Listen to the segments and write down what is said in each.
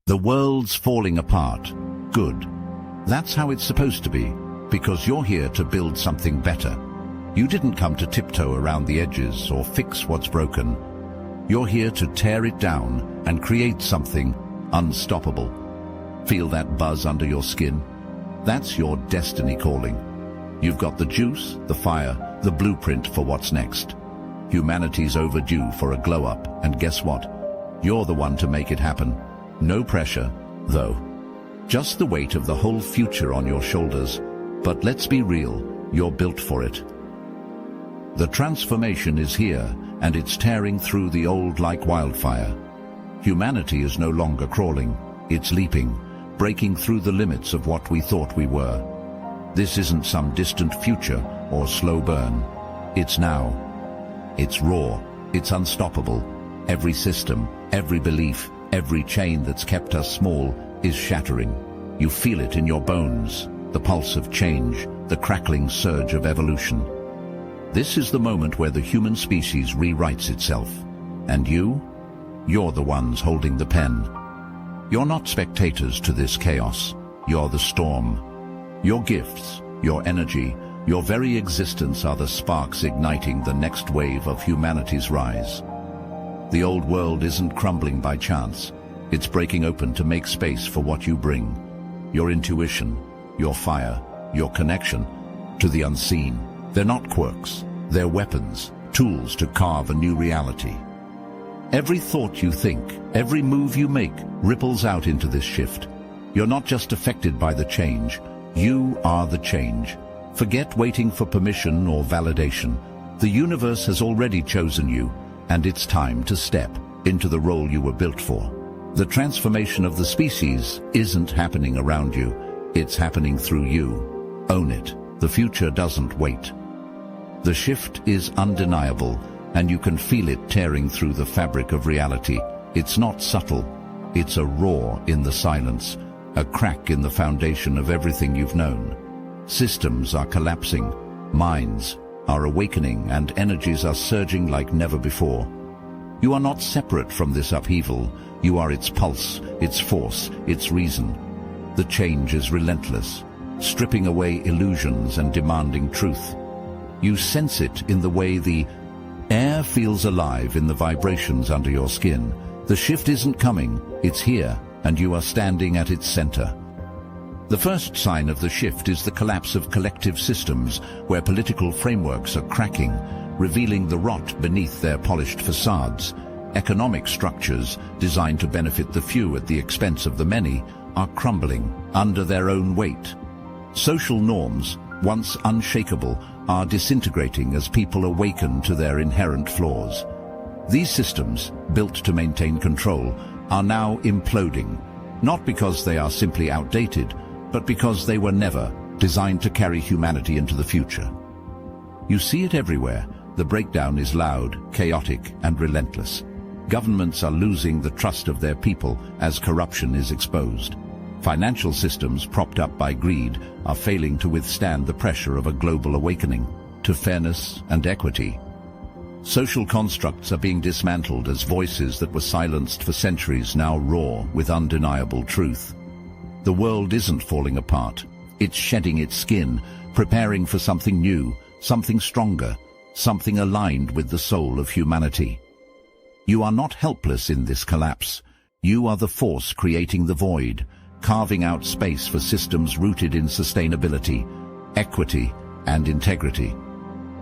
The world's falling apart. Good. That's how it's supposed to be, because you're here to build something better. You didn't come to tiptoe around the edges or fix what's broken. You're here to tear it down and create something unstoppable. Feel that buzz under your skin? That's your destiny calling. You've got the juice, the fire, the blueprint for what's next. Humanity's overdue for a glow-up, and guess what? You're the one to make it happen. No pressure, though. Just the weight of the whole future on your shoulders. But let's be real, you're built for it. The transformation is here, and it's tearing through the old like wildfire. Humanity is no longer crawling, it's leaping, breaking through the limits of what we thought we were. This isn't some distant future or slow burn. It's now. It's raw, it's unstoppable. Every system, every belief, every chain that's kept us small is shattering. You feel it in your bones, the pulse of change, the crackling surge of evolution. This is the moment where the human species rewrites itself. And you're the ones holding the pen. You're not spectators to this chaos. You're the storm. Your gifts, your energy, your very existence are the sparks igniting the next wave of humanity's rise. The old world isn't crumbling by chance. It's breaking open to make space for what you bring. Your intuition, your fire, your connection to the unseen. They're not quirks. They're weapons, tools to carve a new reality. Every thought you think, every move you make ripples out into this shift. You're not just affected by the change. You are the change. Forget waiting for permission or validation. The universe has already chosen you, and it's time to step into the role you were built for. The transformation of the species isn't happening around you. It's happening through you. Own it. The future doesn't wait. The shift is undeniable, and you can feel it tearing through the fabric of reality. It's not subtle. It's a roar in the silence, a crack in the foundation of everything you've known. Systems are collapsing, minds are awakening, and energies are surging like never before. You are not separate from this upheaval. You are its pulse, its force, its reason. The change is relentless, stripping away illusions and demanding truth. You sense it in the way the air feels alive in the vibrations under your skin. The shift isn't coming, it's here, and you are standing at its center. The first sign of the shift is the collapse of collective systems, where political frameworks are cracking, revealing the rot beneath their polished facades. Economic structures, designed to benefit the few at the expense of the many, are crumbling under their own weight. Social norms, once unshakable, are disintegrating as people awaken to their inherent flaws. These systems, built to maintain control, are now imploding, not because they are simply outdated, but because they were never designed to carry humanity into the future. You see it everywhere. The breakdown is loud, chaotic, and relentless. Governments are losing the trust of their people as corruption is exposed. Financial systems, propped up by greed, are failing to withstand the pressure of a global awakening to fairness and equity. Social constructs are being dismantled as voices that were silenced for centuries now roar with undeniable truth. The world isn't falling apart. It's shedding its skin, preparing for something new, something stronger, something aligned with the soul of humanity. You are not helpless in this collapse. You are the force creating the void, carving out space for systems rooted in sustainability, equity, and integrity.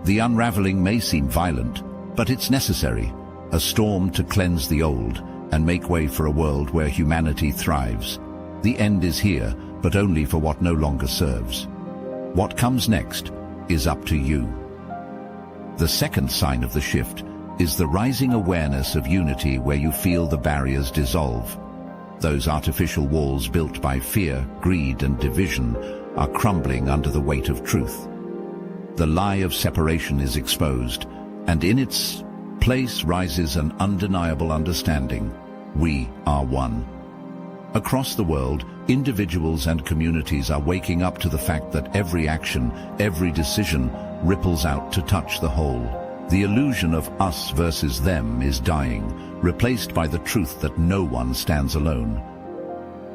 The unraveling may seem violent, but it's necessary, a storm to cleanse the old and make way for a world where humanity thrives. The end is here, but only for what no longer serves. What comes next is up to you. The second sign of the shift is the rising awareness of unity, where you feel the barriers dissolve. Those artificial walls built by fear, greed, and division are crumbling under the weight of truth. The lie of separation is exposed, and in its place rises an undeniable understanding. We are one. Across the world, individuals and communities are waking up to the fact that every action, every decision, ripples out to touch the whole. The illusion of us versus them is dying, replaced by the truth that no one stands alone.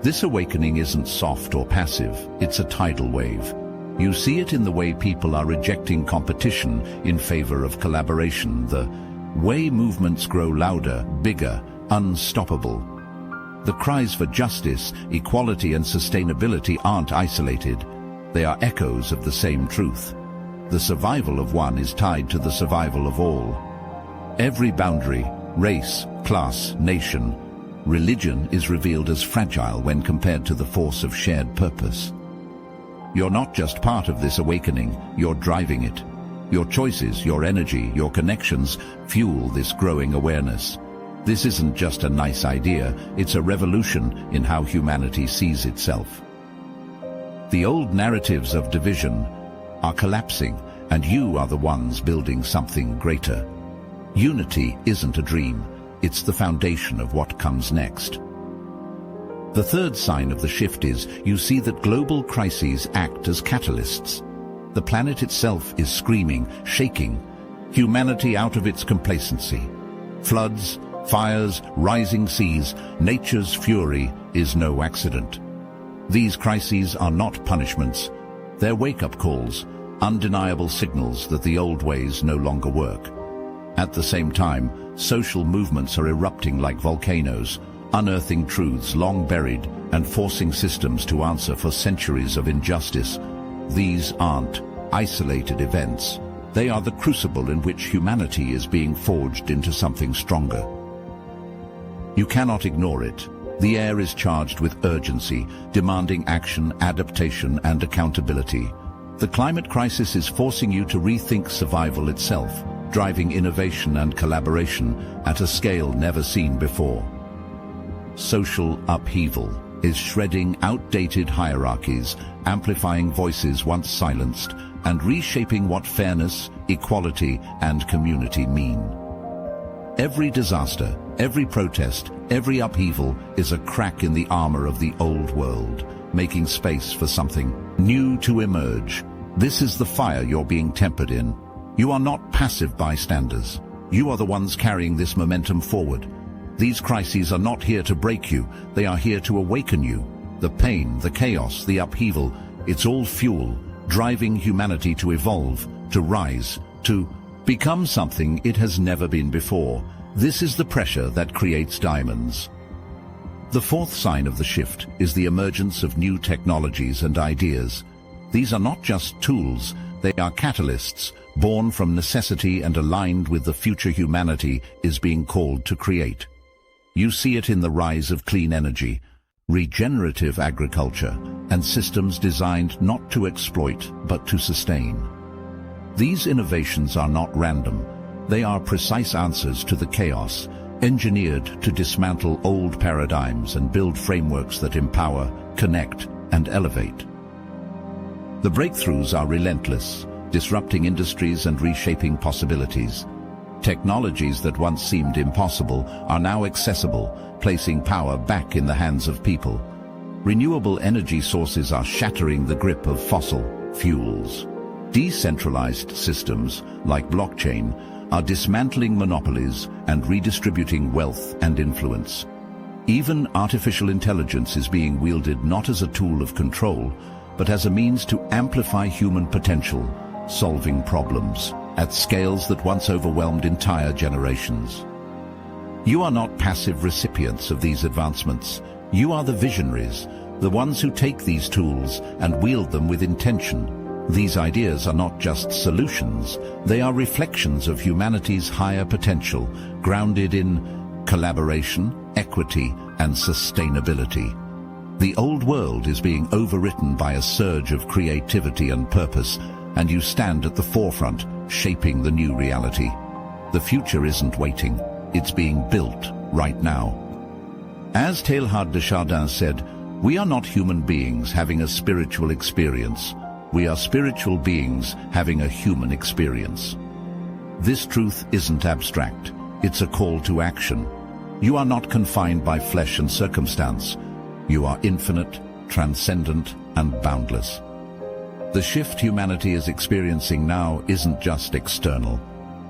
This awakening isn't soft or passive, it's a tidal wave. You see it in the way people are rejecting competition in favor of collaboration, the way movements grow louder, bigger, unstoppable. The cries for justice, equality and sustainability aren't isolated. They are echoes of the same truth. The survival of one is tied to the survival of all. Every boundary, race, class, nation, religion is revealed as fragile when compared to the force of shared purpose. You're not just part of this awakening, you're driving it. Your choices, your energy, your connections fuel this growing awareness. This isn't just a nice idea, it's a revolution in how humanity sees itself. The old narratives of division are collapsing, and you are the ones building something greater. Unity isn't a dream, it's the foundation of what comes next. The third sign of the shift is you see that global crises act as catalysts. The planet itself is screaming, shaking, humanity out of its complacency. Floods, fires, rising seas, nature's fury is no accident. These crises are not punishments. They're wake-up calls, undeniable signals that the old ways no longer work. At the same time, social movements are erupting like volcanoes, unearthing truths long buried and forcing systems to answer for centuries of injustice. These aren't isolated events. They are the crucible in which humanity is being forged into something stronger. You cannot ignore it. The air is charged with urgency, demanding action, adaptation, and accountability. The climate crisis is forcing you to rethink survival itself, driving innovation and collaboration at a scale never seen before. Social upheaval is shredding outdated hierarchies, amplifying voices once silenced, and reshaping what fairness, equality, and community mean. Every disaster, every protest, every upheaval is a crack in the armor of the old world, making space for something new to emerge. This is the fire you're being tempered in. You are not passive bystanders. You are the ones carrying this momentum forward. These crises are not here to break you, they are here to awaken you. The pain, the chaos, the upheaval, it's all fuel, driving humanity to evolve, to rise, to become something it has never been before. This is the pressure that creates diamonds. The fourth sign of the shift is the emergence of new technologies and ideas. These are not just tools, they are catalysts, born from necessity and aligned with the future humanity is being called to create. You see it in the rise of clean energy, regenerative agriculture, and systems designed not to exploit but to sustain. These innovations are not random. They are precise answers to the chaos, engineered to dismantle old paradigms and build frameworks that empower, connect, and elevate. The breakthroughs are relentless, disrupting industries and reshaping possibilities. Technologies that once seemed impossible are now accessible, placing power back in the hands of people. Renewable energy sources are shattering the grip of fossil fuels. Decentralized systems, like blockchain, are dismantling monopolies and redistributing wealth and influence. Even artificial intelligence is being wielded not as a tool of control, but as a means to amplify human potential, solving problems at scales that once overwhelmed entire generations. You are not passive recipients of these advancements. You are the visionaries, the ones who take these tools and wield them with intention. These ideas are not just solutions, they are reflections of humanity's higher potential, grounded in collaboration, equity, and sustainability. The old world is being overwritten by a surge of creativity and purpose, and you stand at the forefront, shaping the new reality. The future isn't waiting, it's being built right now. As Teilhard de Chardin said, we are not human beings having a spiritual experience. We are spiritual beings having a human experience. This truth isn't abstract, it's a call to action. You are not confined by flesh and circumstance. You are infinite, transcendent, and boundless. The shift humanity is experiencing now isn't just external.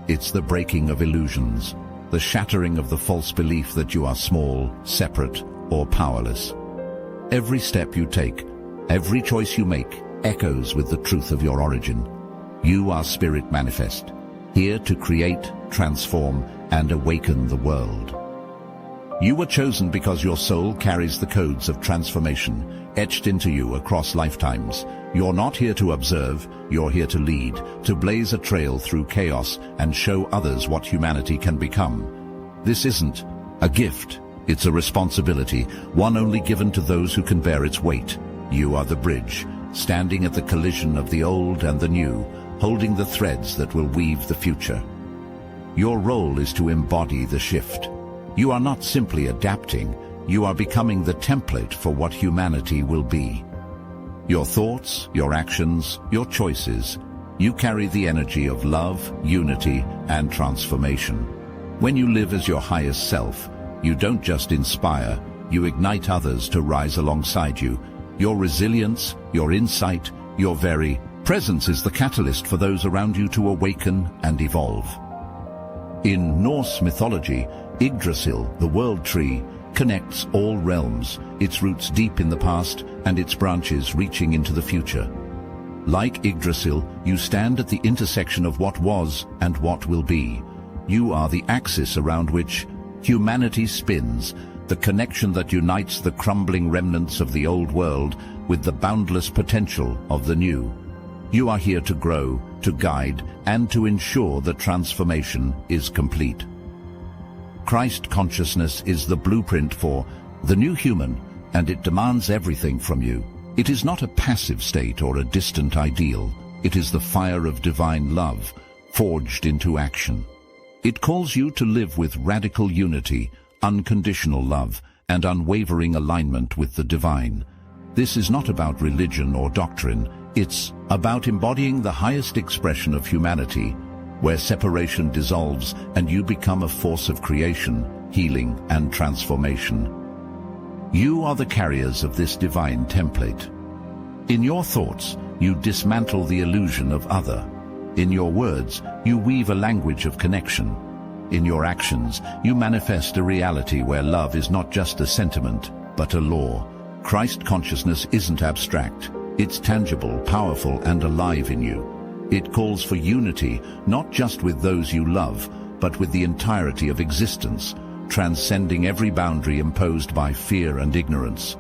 It's the breaking of illusions, the shattering of the false belief that you are small, separate, or powerless. Every step you take, every choice you make, echoes with the truth of your origin. You are Spirit Manifest, here to create, transform, and awaken the world. You were chosen because your soul carries the codes of transformation etched into you across lifetimes. You're not here to observe, you're here to lead, to blaze a trail through chaos and show others what humanity can become. This isn't a gift, it's a responsibility, one only given to those who can bear its weight. You are the bridge, standing at the collision of the old and the new, holding the threads that will weave the future. Your role is to embody the shift. You are not simply adapting, you are becoming the template for what humanity will be. Your thoughts, your actions, your choices, you carry the energy of love, unity, and transformation. When you live as your highest self, you don't just inspire, you ignite others to rise alongside you. Your resilience, your insight, your very presence is the catalyst for those around you to awaken and evolve. In Norse mythology, Yggdrasil, the world tree, connects all realms, its roots deep in the past and its branches reaching into the future. Like Yggdrasil, you stand at the intersection of what was and what will be. You are the axis around which humanity spins, the connection that unites the crumbling remnants of the old world with the boundless potential of the new. You are here to grow, to guide, and to ensure that transformation is complete. Christ consciousness is the blueprint for the new human, and it demands everything from you. It is not a passive state or a distant ideal. It is the fire of divine love, forged into action. It calls you to live with radical unity, unconditional love, and unwavering alignment with the divine. This is not about religion or doctrine. It's about embodying the highest expression of humanity, where separation dissolves and you become a force of creation, healing, and transformation. You are the carriers of this divine template. In your thoughts, you dismantle the illusion of other. In your words, you weave a language of connection. In your actions, you manifest a reality where love is not just a sentiment, but a law. Christ consciousness isn't abstract. It's tangible, powerful, and alive in you. It calls for unity, not just with those you love, but with the entirety of existence, transcending every boundary imposed by fear and ignorance.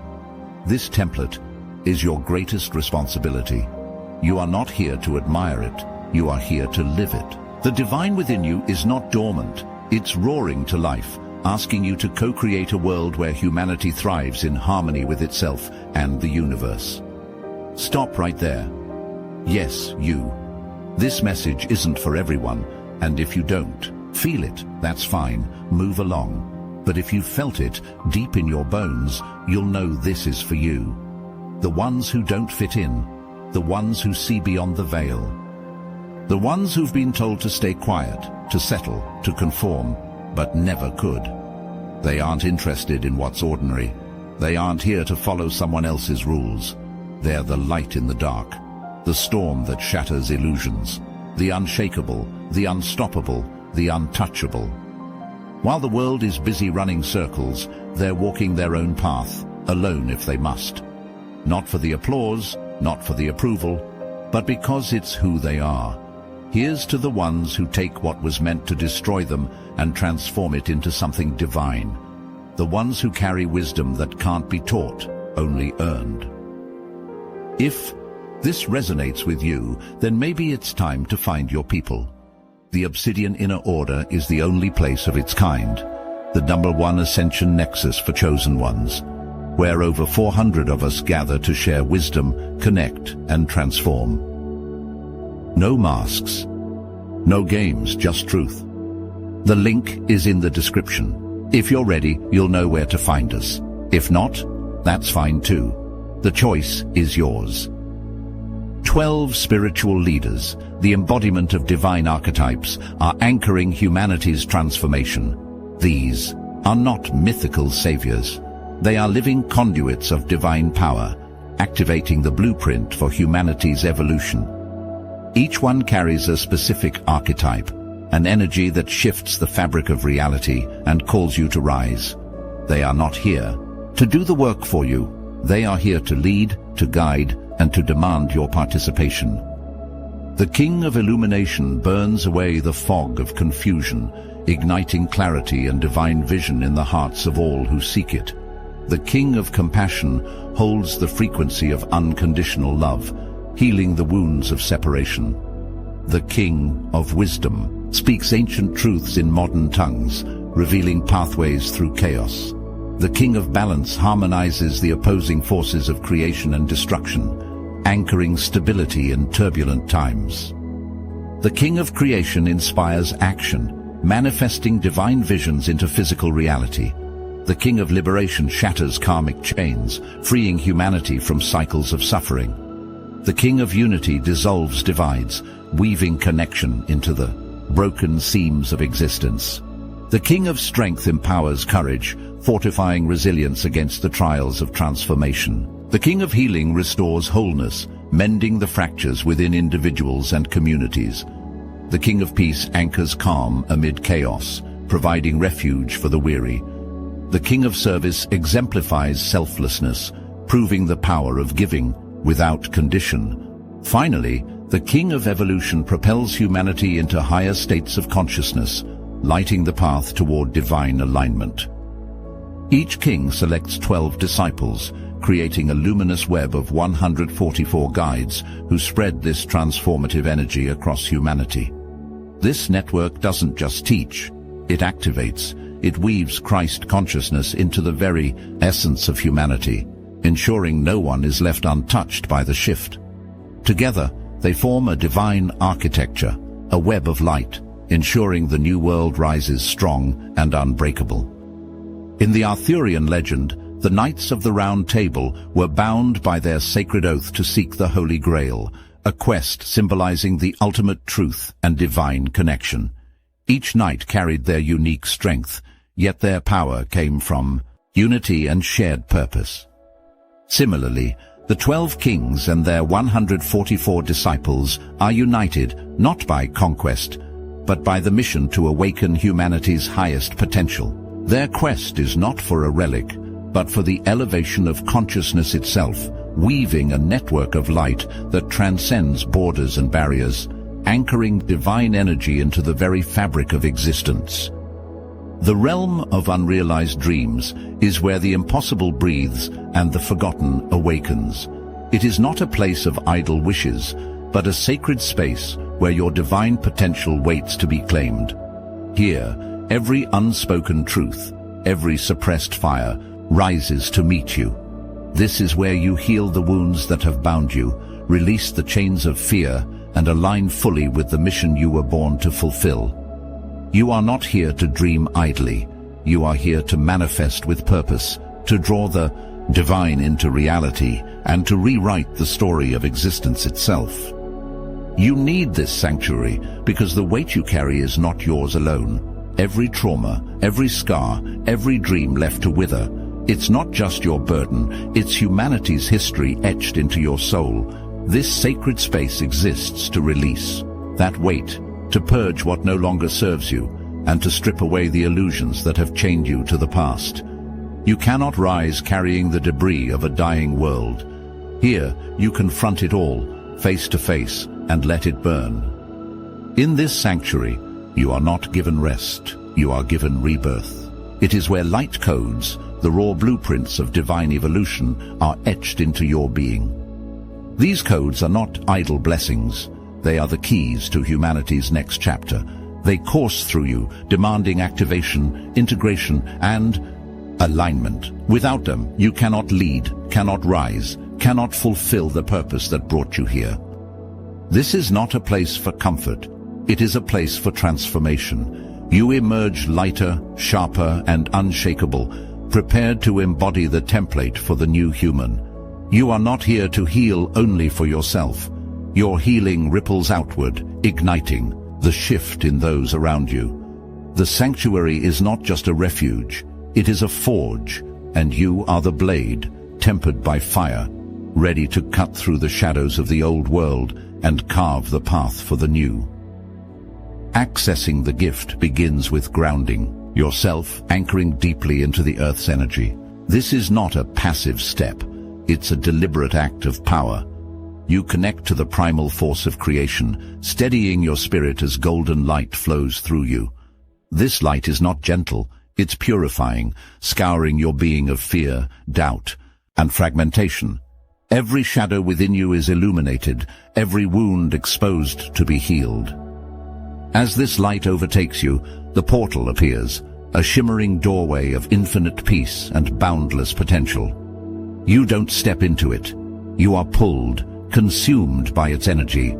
This template is your greatest responsibility. You are not here to admire it, you are here to live it. The divine within you is not dormant, it's roaring to life, asking you to co-create a world where humanity thrives in harmony with itself and the universe. Stop right there. Yes, you. This message isn't for everyone, and if you don't feel it, that's fine, move along. But if you felt it deep in your bones, you'll know this is for you. The ones who don't fit in, the ones who see beyond the veil, the ones who've been told to stay quiet, to settle, to conform, but never could. They aren't interested in what's ordinary. They aren't here to follow someone else's rules. They're the light in the dark, the storm that shatters illusions, the unshakable, the unstoppable, the untouchable. While the world is busy running circles, they're walking their own path, alone if they must. Not for the applause, not for the approval, but because it's who they are. Here's to the ones who take what was meant to destroy them and transform it into something divine. The ones who carry wisdom that can't be taught, only earned. If this resonates with you, then maybe it's time to find your people. The Obsidian Inner Order is the only place of its kind, the #1 ascension nexus for chosen ones, where over 400 of us gather to share wisdom, connect, and transform. No masks, no games, just truth. The link is in the description. If you're ready, you'll know where to find us. If not, that's fine too. The choice is yours. 12 spiritual leaders, the embodiment of divine archetypes, are anchoring humanity's transformation. These are not mythical saviors. They are living conduits of divine power, activating the blueprint for humanity's evolution. Each one carries a specific archetype, an energy that shifts the fabric of reality and calls you to rise. They are not here to do the work for you. They are here to lead, to guide, and to demand your participation. The King of Illumination burns away the fog of confusion, igniting clarity and divine vision in the hearts of all who seek it. The King of Compassion holds the frequency of unconditional love, healing the wounds of separation. The King of Wisdom speaks ancient truths in modern tongues, revealing pathways through chaos. The King of Balance harmonizes the opposing forces of creation and destruction, anchoring stability in turbulent times. The King of Creation inspires action, manifesting divine visions into physical reality. The King of Liberation shatters karmic chains, freeing humanity from cycles of suffering. The King of Unity dissolves divides, weaving connection into the broken seams of existence. The King of Strength empowers courage, fortifying resilience against the trials of transformation. The King of Healing restores wholeness, mending the fractures within individuals and communities. The King of Peace anchors calm amid chaos, providing refuge for the weary. The King of Service exemplifies selflessness, proving the power of giving without condition. Finally, the King of Evolution propels humanity into higher states of consciousness, lighting the path toward divine alignment. Each king selects 12 disciples, creating a luminous web of 144 guides who spread this transformative energy across humanity. This network doesn't just teach, it activates. It weaves Christ consciousness into the very essence of humanity, ensuring no one is left untouched by the shift. Together, they form a divine architecture, a web of light, ensuring the new world rises strong and unbreakable. In the Arthurian legend, the Knights of the Round Table were bound by their sacred oath to seek the Holy Grail, a quest symbolizing the ultimate truth and divine connection. Each knight carried their unique strength, yet their power came from unity and shared purpose. Similarly, the 12 kings and their 144 disciples are united not by conquest, but by the mission to awaken humanity's highest potential. Their quest is not for a relic, but for the elevation of consciousness itself, weaving a network of light that transcends borders and barriers, anchoring divine energy into the very fabric of existence. The realm of unrealized dreams is where the impossible breathes and the forgotten awakens. It is not a place of idle wishes, but a sacred space where your divine potential waits to be claimed. Here, every unspoken truth, every suppressed fire, rises to meet you. This is where you heal the wounds that have bound you, release the chains of fear, and align fully with the mission you were born to fulfill. You are not here to dream idly. You are here to manifest with purpose, to draw the divine into reality, and to rewrite the story of existence itself. You need this sanctuary because the weight you carry is not yours alone. Every trauma, every scar, every dream left to wither, it's not just your burden, it's humanity's history etched into your soul. This sacred space exists to release that weight, to purge what no longer serves you, and to strip away the illusions that have chained you to the past. You cannot rise carrying the debris of a dying world. Here, you confront it all, face to face, and let it burn. In this sanctuary, you are not given rest, you are given rebirth. It is where light codes, the raw blueprints of divine evolution, are etched into your being. These codes are not idle blessings. They are the keys to humanity's next chapter. They course through you, demanding activation, integration, and alignment. Without them, you cannot lead, cannot rise, cannot fulfill the purpose that brought you here. This is not a place for comfort. It is a place for transformation. You emerge lighter, sharper, and unshakable, prepared to embody the template for the new human. You are not here to heal only for yourself. Your healing ripples outward, igniting the shift in those around you. The sanctuary is not just a refuge, it is a forge, and you are the blade, tempered by fire, ready to cut through the shadows of the old world and carve the path for the new. Accessing the gift begins with grounding yourself, anchoring deeply into the earth's energy. This is not a passive step, It's a deliberate act of power. You connect to the primal force of creation, steadying your spirit as golden light flows through you. This light is not gentle, it's purifying, scouring your being of fear, doubt, and fragmentation. Every shadow within you is illuminated, every wound exposed to be healed. As this light overtakes you, the portal appears, a shimmering doorway of infinite peace and boundless potential. You don't step into it. You are pulled, consumed by its energy.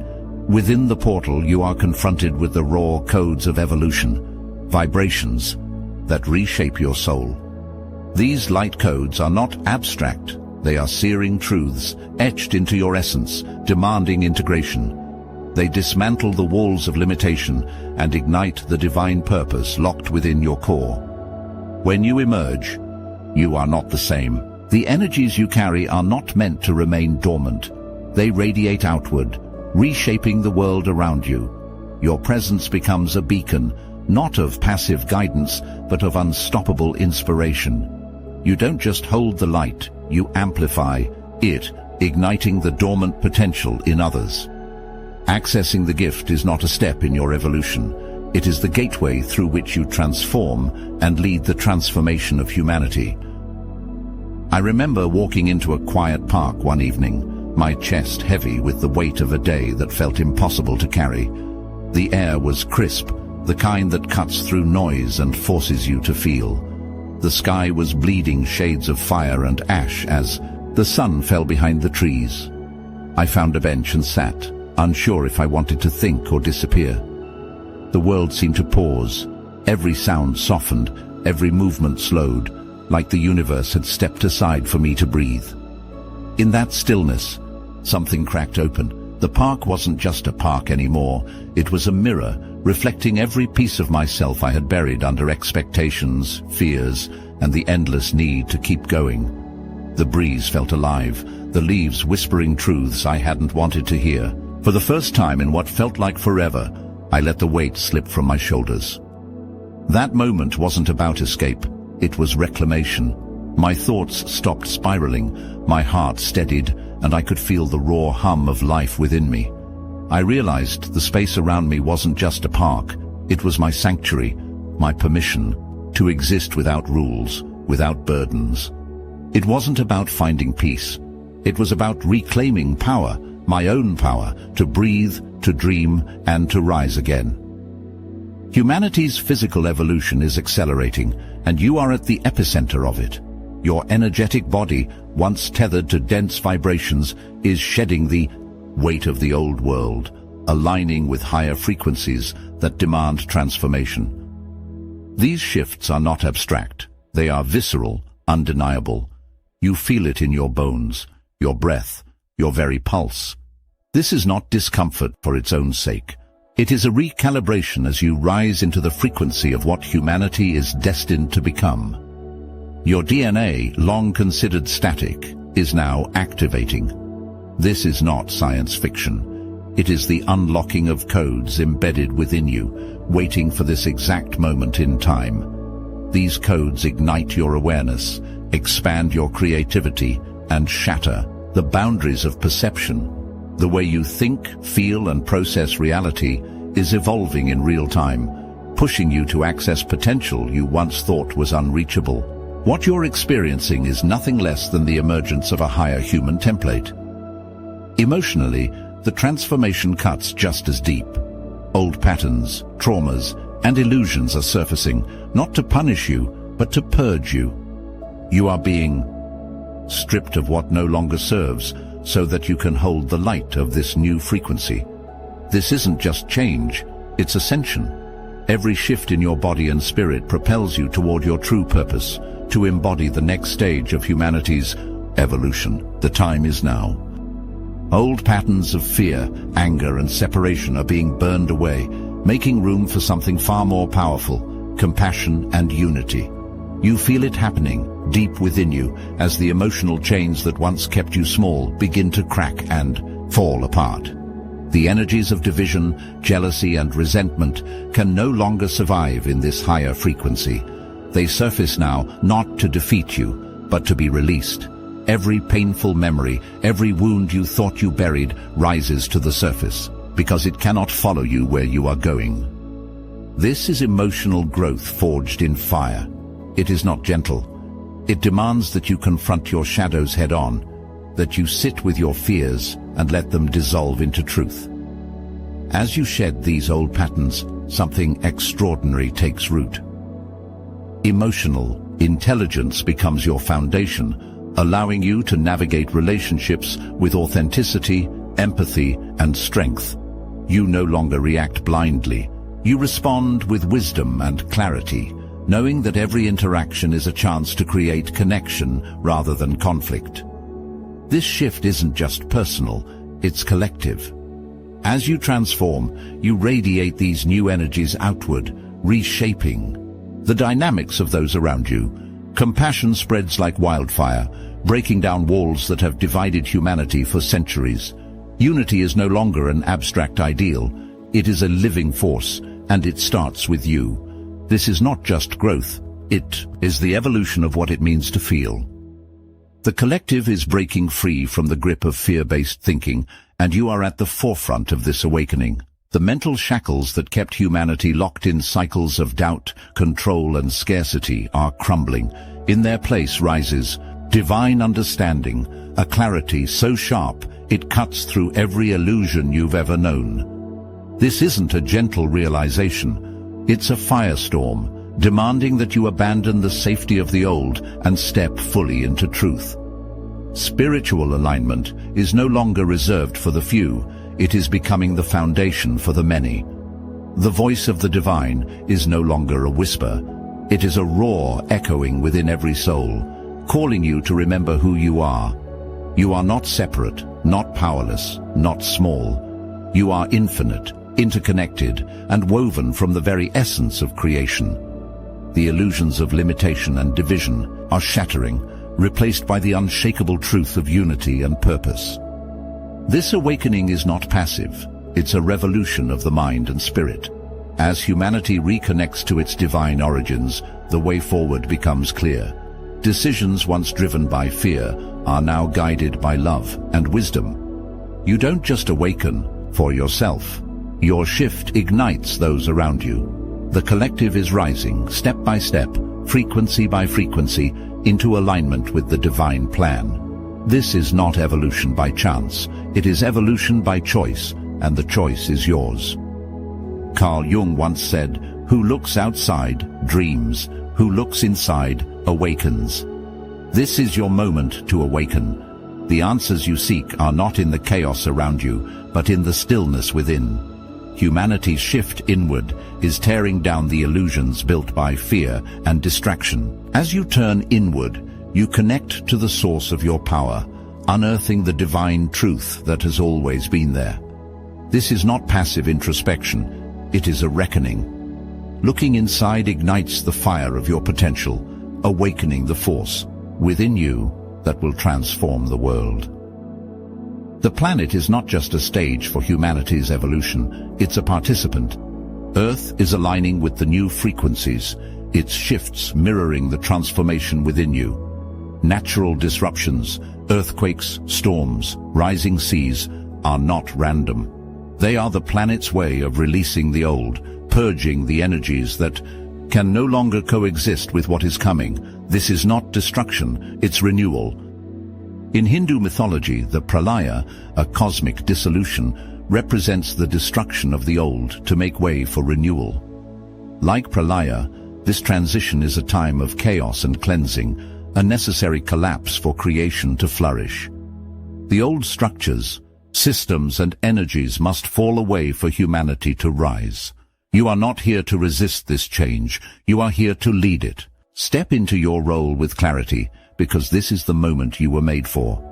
Within the portal, you are confronted with the raw codes of evolution, vibrations that reshape your soul. These light codes are not abstract. They are searing truths, etched into your essence, demanding integration. They dismantle the walls of limitation and ignite the divine purpose locked within your core. When you emerge, you are not the same. The energies you carry are not meant to remain dormant. They radiate outward, reshaping the world around you. Your presence becomes a beacon, not of passive guidance, but of unstoppable inspiration. You don't just hold the light, you amplify it, igniting the dormant potential in others. Accessing the gift is not a step in your evolution. It is the gateway through which you transform and lead the transformation of humanity. I remember walking into a quiet park one evening, my chest heavy with the weight of a day that felt impossible to carry. The air was crisp, the kind that cuts through noise and forces you to feel. The sky was bleeding shades of fire and ash as the sun fell behind the trees. I found a bench and sat, unsure if I wanted to think or disappear. The world seemed to pause. Every sound softened, every movement slowed, like the universe had stepped aside for me to breathe. In that stillness, something cracked open. The park wasn't just a park anymore. It was a mirror, reflecting every piece of myself I had buried under expectations, fears, and the endless need to keep going. The breeze felt alive, the leaves whispering truths I hadn't wanted to hear. For the first time in what felt like forever, I let the weight slip from my shoulders. That moment wasn't about escape, it was reclamation. My thoughts stopped spiraling, my heart steadied, and I could feel the raw hum of life within me. I realized the space around me wasn't just a park, it was my sanctuary, my permission to exist without rules, without burdens. It wasn't about finding peace, it was about reclaiming power, my own power, to breathe, to dream, and to rise again. Humanity's physical evolution is accelerating, and you are at the epicenter of it. Your energetic body, once tethered to dense vibrations, is shedding the weight of the old world, aligning with higher frequencies that demand transformation. These shifts are not abstract. They are visceral, undeniable. You feel it in your bones, your breath, your very pulse. This is not discomfort for its own sake. It is a recalibration as you rise into the frequency of what humanity is destined to become. Your DNA, long considered static, is now activating. This is not science fiction. It is the unlocking of codes embedded within you, waiting for this exact moment in time. These codes ignite your awareness, expand your creativity, and shatter the boundaries of perception. The way you think, feel, and process reality is evolving in real time, pushing you to access potential you once thought was unreachable. What you're experiencing is nothing less than the emergence of a higher human template. Emotionally, the transformation cuts just as deep. Old patterns, traumas, and illusions are surfacing, not to punish you, but to purge you. You are being stripped of what no longer serves, so that you can hold the light of this new frequency. This isn't just change, it's ascension. Every shift in your body and spirit propels you toward your true purpose, to embody the next stage of humanity's evolution. The time is now. Old patterns of fear, anger, and separation are being burned away, making room for something far more powerful, compassion and unity. You feel it happening deep within you as the emotional chains that once kept you small begin to crack and fall apart. The energies of division, jealousy, and resentment can no longer survive in this higher frequency. They surface now not to defeat you, but to be released. every painful memory, every wound you thought you buried rises to the surface, because it cannot follow you where you are going. This is emotional growth forged in fire. It is not gentle. It demands that you confront your shadows head-on, that you sit with your fears and let them dissolve into truth. As you shed these old patterns, something extraordinary takes root. Emotional intelligence becomes your foundation, allowing you to navigate relationships with authenticity, empathy, and strength. You no longer react blindly. You respond with wisdom and clarity, knowing that every interaction is a chance to create connection rather than conflict. This shift isn't just personal, it's collective. As you transform, you radiate these new energies outward, reshaping the dynamics of those around you. Compassion spreads like wildfire, breaking down walls that have divided humanity for centuries. Unity is no longer an abstract ideal. It is a living force, and it starts with you. This is not just growth. It is the evolution of what it means to feel. The collective is breaking free from the grip of fear-based thinking, and you are at the forefront of this awakening. The mental shackles that kept humanity locked in cycles of doubt, control, and scarcity are crumbling. In their place rises divine understanding, a clarity so sharp it cuts through every illusion you've ever known. This isn't a gentle realization. It's a firestorm, demanding that you abandon the safety of the old and step fully into truth. Spiritual alignment is no longer reserved for the few. It is becoming the foundation for the many. The voice of the divine is no longer a whisper. It is a roar echoing within every soul, calling you to remember who you are. You are not separate, not powerless, not small. You are infinite, interconnected, and woven from the very essence of creation. The illusions of limitation and division are shattering, replaced by the unshakable truth of unity and purpose. This awakening is not passive. It's a revolution of the mind and spirit. As humanity reconnects to its divine origins, the way forward becomes clear. Decisions once driven by fear are now guided by love and wisdom. You don't just awaken for yourself. Your shift ignites those around you. The collective is rising, step by step, frequency by frequency, into alignment with the divine plan. This is not evolution by chance. It is evolution by choice, and the choice is yours. Carl Jung once said, "Who looks outside dreams, who looks inside awakens." This is your moment to awaken. The answers you seek are not in the chaos around you, but in the stillness within. Humanity's shift inward is tearing down the illusions built by fear and distraction. As you turn inward, you connect to the source of your power, unearthing the divine truth that has always been there. This is not passive introspection, it is a reckoning. Looking inside ignites the fire of your potential, awakening the force within you that will transform the world. The planet is not just a stage for humanity's evolution, it's a participant. Earth is aligning with the new frequencies, its shifts mirroring the transformation within you. Natural disruptions, earthquakes, storms, rising seas are not random. They are the planet's way of releasing the old, purging the energies that can no longer coexist with what is coming. This is not destruction, it's renewal. In Hindu mythology, the pralaya, a cosmic dissolution, represents the destruction of the old to make way for renewal. Like pralaya, this transition is a time of chaos and cleansing, a necessary collapse for creation to flourish. The old structures, systems, and energies must fall away for humanity to rise. You are not here to resist this change, you are here to lead it. Step into your role with clarity, because this is the moment you were made for.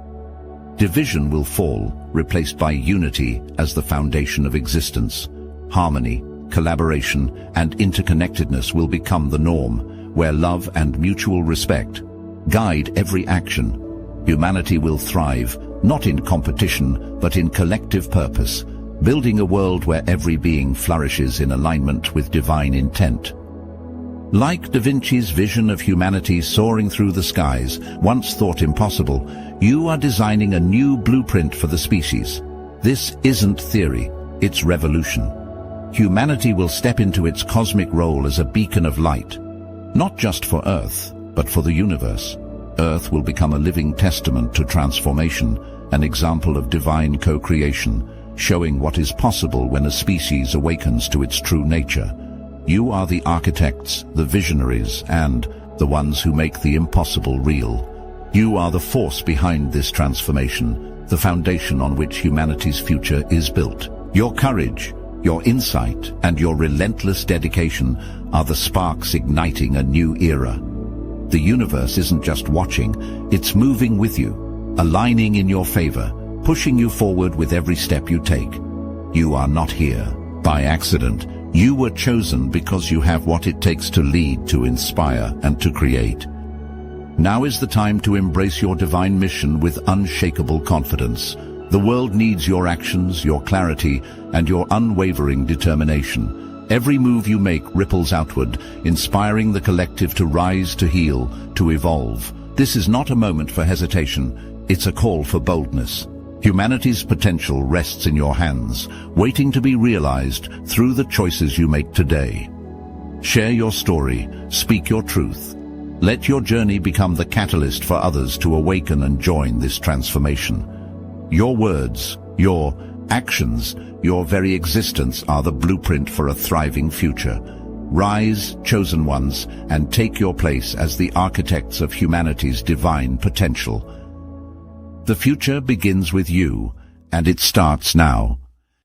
Division will fall, replaced by unity as the foundation of existence. Harmony, collaboration, and interconnectedness will become the norm, where love and mutual respect guide every action. Humanity will thrive, not in competition, but in collective purpose, building a world where every being flourishes in alignment with divine intent. Like Da Vinci's vision of humanity soaring through the skies, once thought impossible, you are designing a new blueprint for the species. This isn't theory, it's revolution. Humanity will step into its cosmic role as a beacon of light, not just for Earth, but for the universe. Earth will become a living testament to transformation, an example of divine co-creation, showing what is possible when a species awakens to its true nature. You are the architects, the visionaries, and the ones who make the impossible real. You are the force behind this transformation, the foundation on which humanity's future is built. Your courage, your insight, and your relentless dedication are the sparks igniting a new era. The universe isn't just watching, it's moving with you, aligning in your favor, pushing you forward with every step you take. You are not here by accident. You were chosen because you have what it takes to lead, to inspire, and to create. Now is the time to embrace your divine mission with unshakable confidence. The world needs your actions, your clarity, and your unwavering determination. Every move you make ripples outward, inspiring the collective to rise, to heal, to evolve. This is not a moment for hesitation. It's a call for boldness. Humanity's potential rests in your hands, waiting to be realized through the choices you make today. Share your story, speak your truth. Let your journey become the catalyst for others to awaken and join this transformation. Your words, your actions, your very existence are the blueprint for a thriving future. Rise, chosen ones, and take your place as the architects of humanity's divine potential. The future begins with you, and it starts now.